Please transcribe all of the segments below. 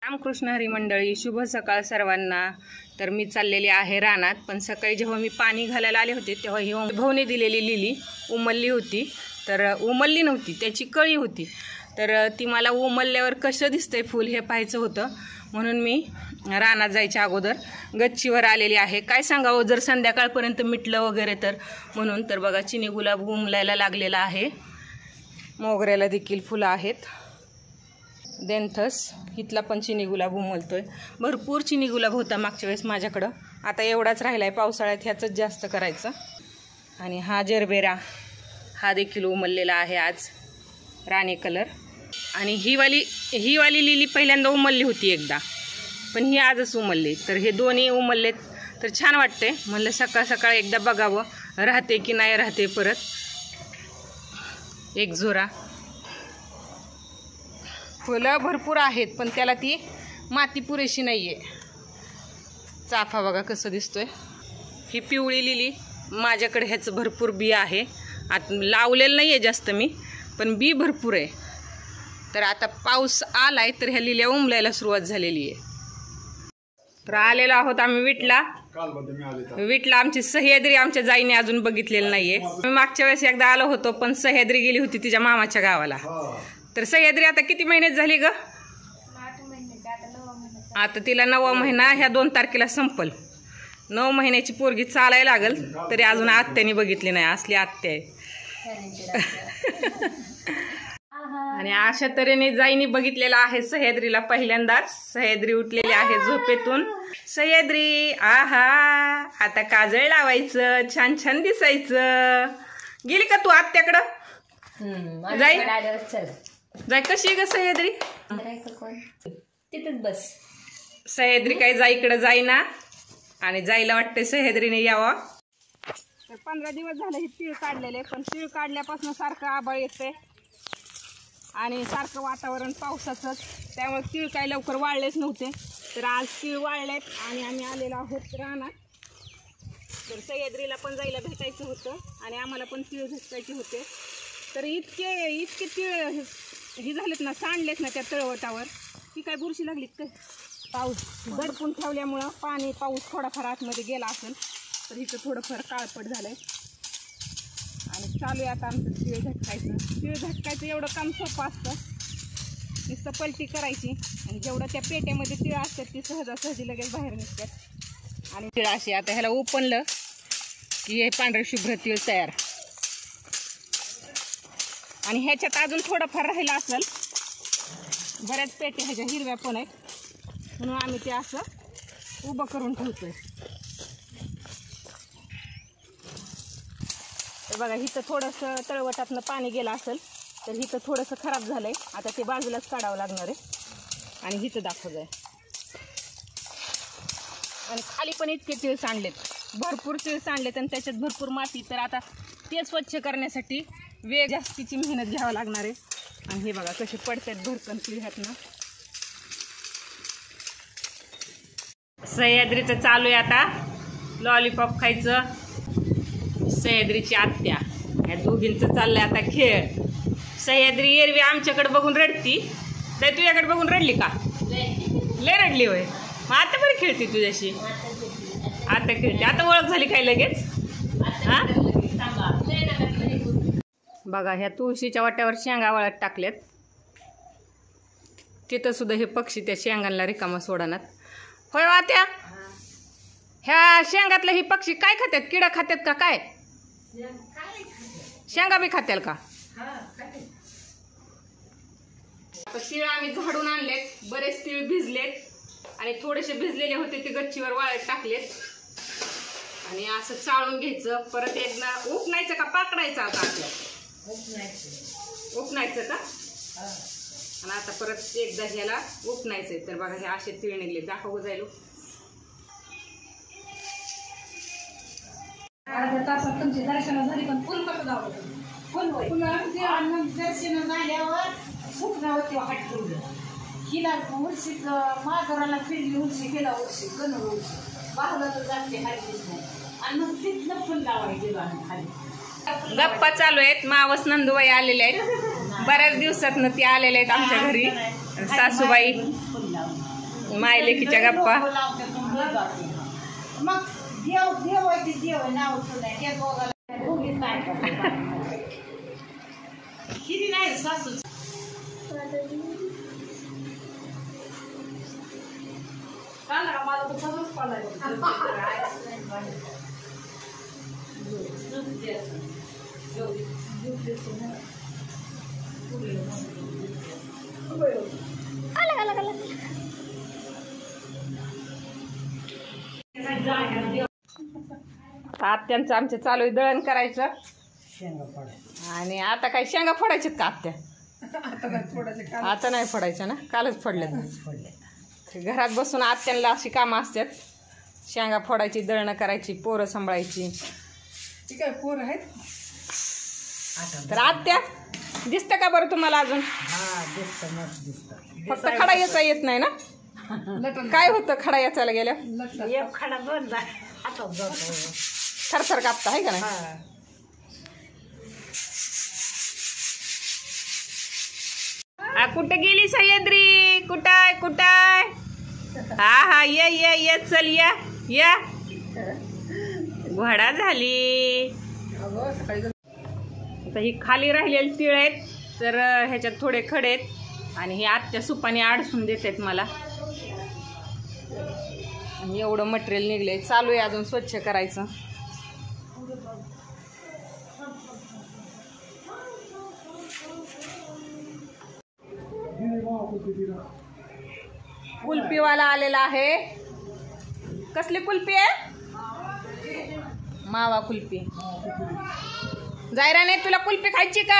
रामकृष्ण हरी मंडळी, शुभ सकाळ सर्वांना। तर मी चाललेली आहे रानात, पण सकाळी जेव्हा मी पाणी घालायला आले होते तेव्हा ही भाऊने दिलेली लिली उमलली होती। तर उमलली नव्हती, त्याची कळी होती। तर ती मला उमलल्यावर कसं दिसतंय फूल हे पाहायचं होतं, म्हणून मी रानात जायच्या अगोदर गच्चीवर आलेली आहे। काय सांगावं, जर संध्याकाळपर्यंत मिटलं वगैरे तर म्हणून। तर बघा, चिनी गुलाब उमलायला लागलेला आहे, मोगऱ्याला देखील फुलं आहेत। देंथस इथला पण चिनी गुलाब उमलतोय। भरपूर चिनी गुलाब होता मागच्या वेळेस माझ्याकडं, आता एवढाच राहिलाय, पावसाळ्यात ह्याचंच जास्त करायचं। आणि हा जरबेरा हा देखील उमललेला आहे आज, राणी कलर। आणि ही वाली लिली पहिल्यांदा उमलली होती एकदा, पण ही आजच उमलली। तर हे दोन्ही उमललेत तर छान वाटते, म्हणलं सकाळ सकाळ एकदा बघावं राहते की नाही राहते परत एक झोरा। फुलं भरपूर आहेत पण त्याला ती माती पुरेशी नाही आहे। चाफा बघा कसं दिसतोय। ही पिवळी लिली माझ्याकडे ह्याचं भरपूर बी आहे, आता लावलेलं नाही आहे जास्त मी, पण बी भरपूर आहे। तर आता पाऊस आलाय तर ह्या लिल्या उमलायला सुरुवात झालेली आहे। तर आलेलो आहोत आम्ही विटला। आमची सह्याद्री आमच्या जाईने अजून बघितलेलं नाहीये। मी मागच्या वेळेस एकदा आलो होतो, पण सह्याद्री गेली होती तिच्या मामाच्या गावाला। तर सह्याद्री आता किती महिन्यात झाली ग? आता तिला 9वा महिना ह्या 2 तारखेला संपल। 9 महिन्याची पोरगी चालायला लागल तरी अजून आत्याने बघितली नाही, असली आत्या आहे। आणि अशा तऱ्हेने जाईने बघितलेला आहे सह्याद्रीला पहिल्यांदाच। सह्याद्री उठलेली आहे झोपेतून। सह्याद्री आहा, आता काजळ लावायचं, छान छान दिसायचं। गेली का तू आत्याकडं? जाय कशी ग सह्याद्री? तिथेच बस। सह्याद्री काही जाईकडे जाईना, आणि जायला वाटते सह्याद्रीने यावा। तर 15 दिवस झाले हे तीळ काढलेले, पण तीळ काढल्यापासून सारखं आभाळ येते आणि सारखं वातावरण पावसाचंच, त्यामुळे तीळ काही लवकर वाळलेच नव्हते। तर आज तीळ वाळलेत आणि आम्ही आलेलो आहोत रानात। तर सह्याद्रीला पण जायला भेटायचं होतं आणि आम्हाला पण तीळ भेटायचे होते। तर इतके तीळ हे झालेत ना, सांडलेत ना त्या तळवटावर, ती काय बुरशी लागलीत काय? पाऊस दडपून ठेवल्यामुळं पाऊस थोडाफार आतमध्ये गेला असेल, तर इथं थोडंफार काळपट झालंय। आणि चालू आहे आता आमचं तीळ झटकायचं। तीळ झटकायचं एवढं काम सोपं असतं, नुसतं पलटी करायची आणि जेवढं त्या पेट्यामध्ये तीळ असतात ती सहजासहजी लगेच बाहेर निघतात। आणि तीळ अशी आता ह्याला ओपनलं की हे पांढरे शुभ्र तीळ तयार। आणि ह्याच्यात अजून थोडंफार राहिलं असेल, बऱ्याच पेट्या ह्याच्या हिरव्या पण आहेत, म्हणून आम्ही ते असं उभं करून ठेवतोय। बघा, इथं थोडंसं तळवटातनं पाणी गेलं असेल तर इथं थोडंसं खराब झालंय, आता ते बाजूलाच काढावं लागणार आहे। आणि इथं दाखवलंय, आणि खाली पण इतके तीळ सांडलेत, भरपूर तीळ सांडलेत आणि त्याच्यात भरपूर माती। तर आता ते स्वच्छ करण्यासाठी जास्तीची मेहनत घ्यावं लागणार आहे। आणि हे बघा कसे पडतात भरकन तीळ ह्यातनं। सह्याद्रीचं चालू आहे आता लॉलीपॉप खायचं। सह्याद्रीची आत्या, ह्या दोघींचं चाललंय आता खेळ। सह्याद्री एरवी आमच्याकडे बघून रडती, तर तुझ्याकडे बघून रडली का? लय रडली होय? मग आता बरी खेळते तुझ्याशी? आता खेळते, आता ओळख झाली काय लगेच? हा बघा, ह्या तुळशीच्या वाट्यावर शेंगा वाळत टाकल्यात, तिथं सुद्धा हे पक्षी त्या शेंगांना रिकामा सोडणार। होय वात्या, ह्या शेंगातले ही पक्षी काय खात्यात? किडा खात्यात का काय? शेंगा बी खात्याल का? आता तीळ आम्ही झाडून आणलेत, बरेच तीळ भिजलेत आणि थोडेसे भिजलेले होते ते गच्चीवर वाळत टाकलेत। आणि असं चाळून घ्यायचं, परत एकदा उपनायचं का पाकडायचं? आता आपल्याला उपनायचं का? आणि आता परत एकदा ह्याला उपनायचंय। तर बघा, हे असे तीळ निघले, दाखव जायलो। अर्ध्या तासात तुमची दर्शनं झाली, पण फुल कसं दावलं? फुल दर्शन झाल्यावर सुकनावरती हात ठेवलं, हिला उलशीत माधुराला फिरली उलशी, गेला उलशी गण उलशी बाहुला तर जाते हरलीच नाही, आणि मग तिथलं फुल लावायचे खाली। गप्पा चालू आहेत, मावस नंदूबाई आलेले आहेत, बऱ्याच दिवसातनं ती आलेले आहेत आमच्या घरी। सासूबाई माय लेकीच्या गप्पा. मग देव आहे ते देव आहे नाव ठेवलंय त्या दोघाला दोघीच नाही करत. किती नाही सासू आत्यांचं आमचं चालू आहे दळण करायचं. आणि आता काय शेंगा फोडायच्यात का आत्या? आता नाही फोडायच्या ना, कालच फोडल्यात. घरात बसून आत्यांना अशी कामं असतात. शेंगा फोडायची, दळणं करायची, पोरं सांभाळायची. काय पोर आहेत तर आत्या दिसतं का बरं तुम्हाला अजून? फक्त खडा याचा येत नाही ना? काय होतं खडा याचायला गेल्या? एक खडा दोन हातात जातो. थरथर कापता आहे का नाही? कुठे गेली सह्याद्री? कुठाय? हा ये चल या. घोडा झाली. आता ही खाली राहिलेली तीळ आहेत, तर ह्याच्यात थोडे खडे आहेत आणि हे आत्या सुपाने आडसून देत आहेत मला. आणि एवढं मटेरियल निघले, चालू आहे अजून स्वच्छ करायचं. कुल्फीवाला आलेला आहे. कसली कुल्फी आहे? मावा कुल्फी. जायराने तुला कुल्फी खायची का?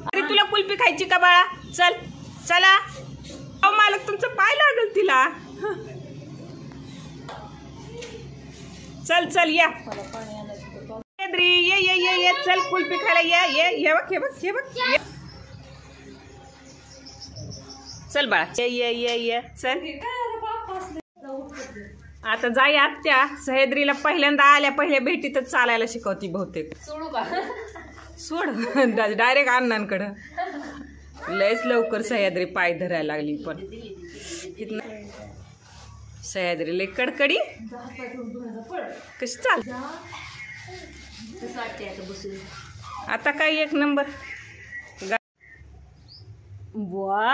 अरे तुला कुल्फी खायची का बाळा? चला. अहो मालक तुमचं पाय लागल तिला. चल या. ये चल कुल्फी खायला ये बघ. चल बाळा ये चल. आता जाई आत्या सह्याद्रीला पहिल्यांदा पहिल्या भेटीतच चालायला शिकवती बहुतेक. सोड डायरेक्ट अण्णांकडं. लयच लवकर सह्याद्री पाय धरायला लागली. पण सह्याद्री लय कडकडी कशी चाल. आता काय एक नंबर. बुवा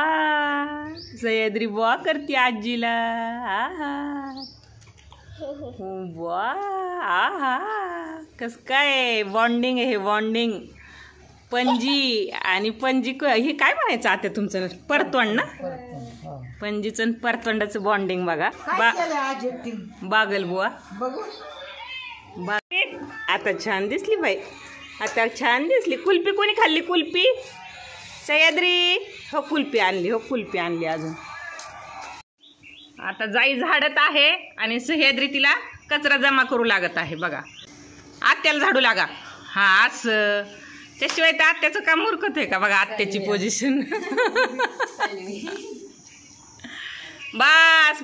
सह्याद्री बुवा करते आजीला. बुवा कस काय बॉन्डिंग आहे हे. बॉन्डिंग पणजी आणि पणजी हे काय म्हणायचं आता तुमचं? परतोंड ना? पणजीचं आणि परतोंडाचं बॉन्डिंग बघा. बागल बुवा आता छान दिसली बाई. आता छान दिसली. कुल्फी कोणी खाल्ली? कुल्फी सह्याद्री. हो कुल्फी आणली अजून. आता जाई झाडत आहे आणि सह्याद्री तिला कचरा जमा करू लागत आहे. बघा आत्याला झाडू लागा. हा असं त्याशिवाय तर आत्याचं काम मूर्खत आहे का? बघा आत्याची पोझिशन. बस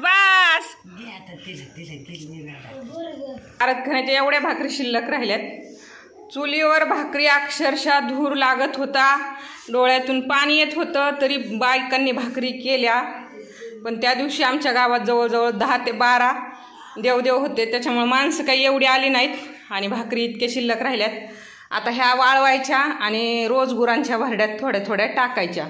खाण्याच्या एवढ्या भाकरी शिल्लक राहिल्यात. चुलीवर भाकरी अक्षरशः धूर लागत होता. डोळ्यातून पाणी येत होतं. तरी बायकांनी भाकरी केल्या. पण त्या दिवशी आमच्या गावात जवळजवळ 10 ते 12 देवदेव होते. त्याच्यामुळे माणसं काही एवढी आली नाहीत आणि भाकरी इतक्या शिल्लक राहिल्यात. आता ह्या वाळवायच्या आणि रोज गुरांच्या भरड्यात थोड्या थोड्या टाकायच्या.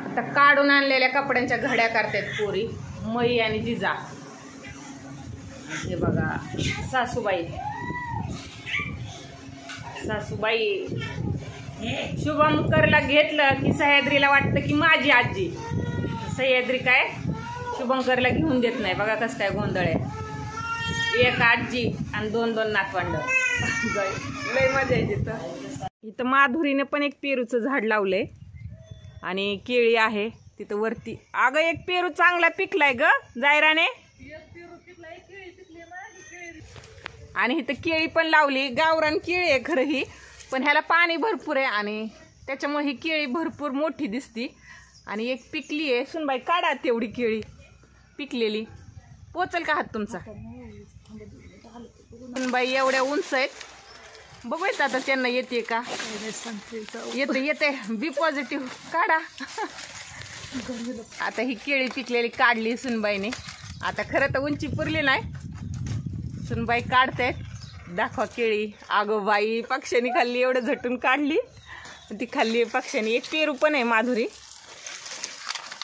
आता काढून आणलेल्या कपड्यांच्या घड्या करतात पोरी मई आणि जिजा. हे बघा सासूबाई शुभंकरला घेतलं की सह्याद्रीला वाटतं की माझी आजी. सह्याद्री काय शुभंकरला घेऊन देत नाही. बघा कसं काय गोंधळ आहे. एक आजी आणि 2 नातवंड. लय मजा आहे तिथं. इथं माधुरीने पण एक पेरूचं झाड लावलंय आणि केळी आहे तिथं वरती. अगं एक पेरू चांगला पिकलाय ग जायराने. आणि इथं केळी पण लावली. गावरान केळी आहे खरं ही, पण ह्याला पाणी भरपूर आहे आणि त्याच्यामुळे ही केळी भरपूर मोठी दिसती. आणि एक पिकली आहे. सुनबाई काढा तेवढी केळी पिकलेली. पोचल का हात तुमचा? सुनबाई एवढ्या उंच आहेत बघूयात आता त्यांना येते का. येते बी पॉझिटिव्ह काढा. आता ही केळी पिकलेली काढली सुनबाईने. आता खरं तर उंची पुरली नाही, सुनबाई काढते. दाखवा केळी. अगो बाई, पक्ष्याने खाल्ली, एवढं झटून काढली ती. खाल्ली पक्ष्याने. एक पेरू पण आहे माधुरी.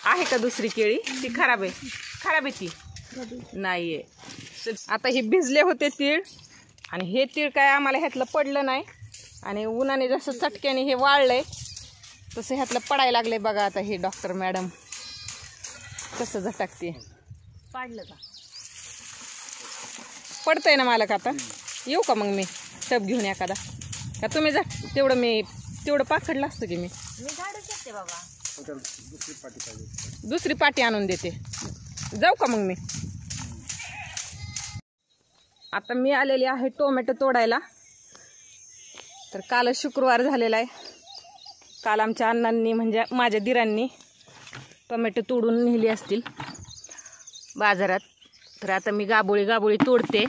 आहे का दुसरी केळी? ती खराब आहे. खराब आहे ती नाहीये. आता हे भिजले होते तीळ, आणि हे तीळ काय आम्हाला ह्यातलं पडलं नाही, आणि उन्हाने जसं चटक्याने हे वाळलंय तसं ह्यातलं पडायला लागलंय. बघा आता हे डॉक्टर मॅडम कसं झटकते. पाडलं का? पडतंय ना मला का. आता येऊ का मग मी टब घेऊन एखादा, का तुम्ही जा. तेवढं पाखडलं असतं की मी काढू शकते बाबा. दुसरी पाटी आणून देते. जाऊ का मग मी. आता मी आलेली आहे टोमॅटो तोडायला. तर काल शुक्रवार झालेला आहे. काल आमच्या अण्णांनी म्हणजे माझ्या दिरांनी टोमॅटो तोडून नेली असतील बाजारात. तर आता मी गाबोळी तोडते.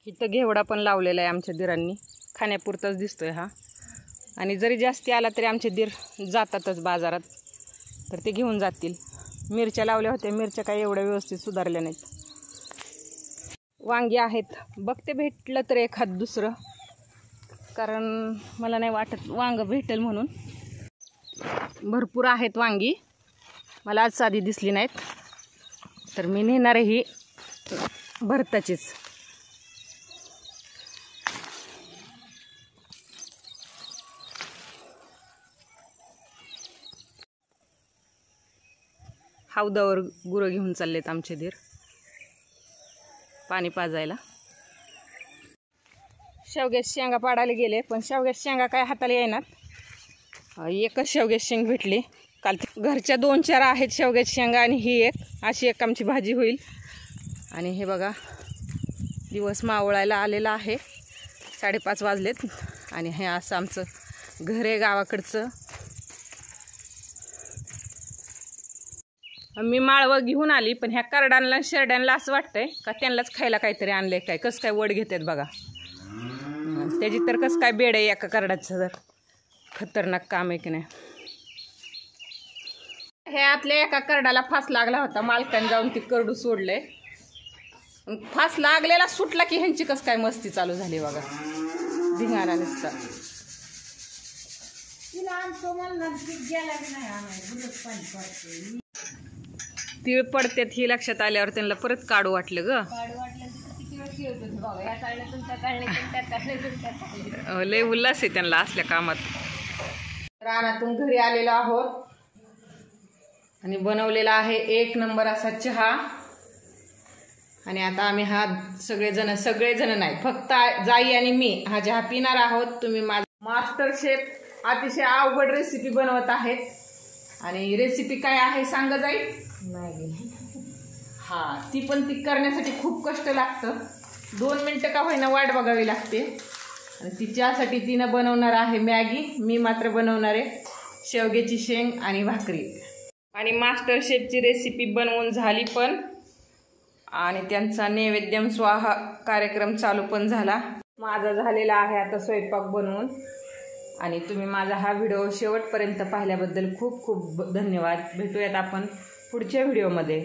इथं घेवडा पण लावलेला आहे आमच्या दिरांनी. खाण्यापुरताच दिसतोय हा. आणि जरी जास्ती आला तरी आमचे दीर जातातच बाजारात, तर ते घेऊन जातील. मिरच्या लावल्या होत्या, मिरच्या काही एवढ्या व्यवस्थित सुधारल्या नाहीत. वांगी आहेत, बघते भेटलं तर एखाद दुसरं, कारण मला नाही वाटत वांग भेटेल म्हणून. भरपूर आहेत वांगी, मला आज साधी दिसली नाहीत. तर मी नेणार ही भरताचीच. हौदावर गुरं घेऊन चाललेत आमचे दीर पाणी पाजायला. शेवग्याच्या शेंगा पाडायला गेले, पण शेवग्याच्या शेंगा काय हाताला येणार. एकच शेवग्याची शेंग भेटली काल. घरच्या 2-4 आहेत शेवग्याची शेंगा, आणि ही एक अशी एक आमची भाजी होईल. आणि हे बघा, दिवस मावळायला आलेला आहे. 5:30 वाजलेत, आणि हे असं आमचं घर आहे गावाकडचं. मी माळवं घेऊन आली, पण ह्या करडांना शेरड्यांना असं वाटतंय का त्यांनाच खायला काहीतरी आणलंय काय. कसं काय वड घेतात बघा. त्याची तर कसं काय बेड आहे एका करडाचं. तर खतरनाक काम आहे की नाही. हे आतल्या एका करडाला फास लागला होता. मालकाने जाऊन ती करडू सोडले. फास लागलेला सुटला की ह्यांची कसं काय मस्ती चालू झाली बघा. धिंगाणा नुसता. तीळ पडतात ही लक्षात आल्यावर त्यांना परत काढू वाटलं ग. लय उल्हास आहे त्यांना असल्या कामात. रानातून घरी आलेलो आहोत, आणि बनवलेला आहे 1 नंबर असा चहा. आणि आता आम्ही हा सगळेजण नाही, फक्त जाई आणि मी हा चहा पिणार आहोत. तुम्ही माझा मास्टर शेफ अतिशय अवघड रेसिपी बनवत आहेत. आणि रेसिपी काय आहे सांगा जाई. हा, ती पण ती करण्यासाठी खूप कष्ट लागतं. 2 मिनिटं का होईना वाट बघावी लागते. आणि तिच्यासाठी तिनं बनवणार आहे मॅगी. मी मात्र बनवणार आहे शेवग्याची शेंग आणि भाकरी. आणि मास्टर शेफची रेसिपी बनवून झाली पण, आणि त्यांचा नैवेद्यम स्वाहा कार्यक्रम चालू पण झाला. माझा झालेला आहे आता स्वयंपाक बनवून. आणि तुम्ही माझा हा व्हिडिओ शेवटपर्यंत पाहिल्याबद्दल खूप खूप धन्यवाद. भेटूयात आपण पुढच्या व्हिडिओमध्ये.